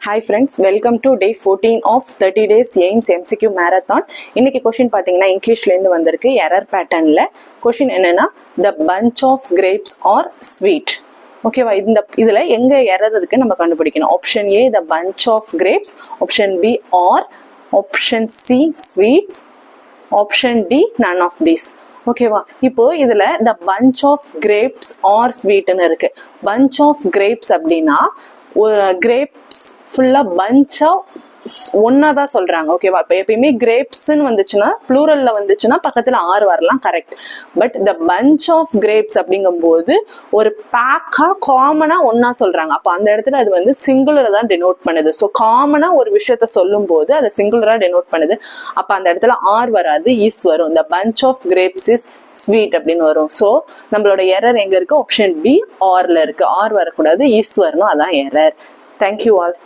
Hi friends, welcome to day 14 of 30 days AIMS MCQ marathon. இன்னைக்கு question பாத்தீங்கன்னா இங்கிலீஷ்ல இருந்து வந்திருக்கு எரர் பேட்டர்ன்ல. क्वेश्चन என்னன்னா the bunch of grapes are sweet. ஓகேவா, இதுல எங்க எரர் இருக்கு நம்ம கண்டுபிடிக்கணும். Option A the bunch of grapes, option B or, option C sweets, option D none of these. ஓகேவா, இப்போ இதுல the bunch of grapes are sweetன்னு இருக்கு. bunch of grapes அப்படின்னா ஒரு கிரேப்ஸ் ஃபுல்லா பஞ்சா ஒன்னாதான் சொல்றாங்க. ஓகேவா, இப்ப எப்பயுமே கிரேப்ஸ்ன்னு வந்துச்சுன்னா ப்ளூரல்ல வந்துச்சுன்னா பக்கத்துல ஆர் வரலாம், கரெக்ட். பட் இந்த பஞ்ச் ஆஃப் கிரேப்ஸ் அப்படிங்கும் போது ஒரு பேக்கா காமனா ஒன்னா சொல்றாங்க. அப்ப அந்த இடத்துல அது வந்து சிங்குலரை தான் டெனோட் பண்ணுது. ஸோ காமனா ஒரு விஷயத்த சொல்லும் போது அதை சிங்குலரா டெனோட் பண்ணுது. அப்ப அந்த இடத்துல ஆர் வராது, இஸ் வரும். இந்த bunch of grapes is sweet அப்படின்னு வரும். ஸோ நம்மளோட எரர் எங்க இருக்கு? ஆப்ஷன் பி ஆர்ல இருக்கு. ஆர் வரக்கூடாது, இஸ் வரணும், அதான் எரர். Thank you all.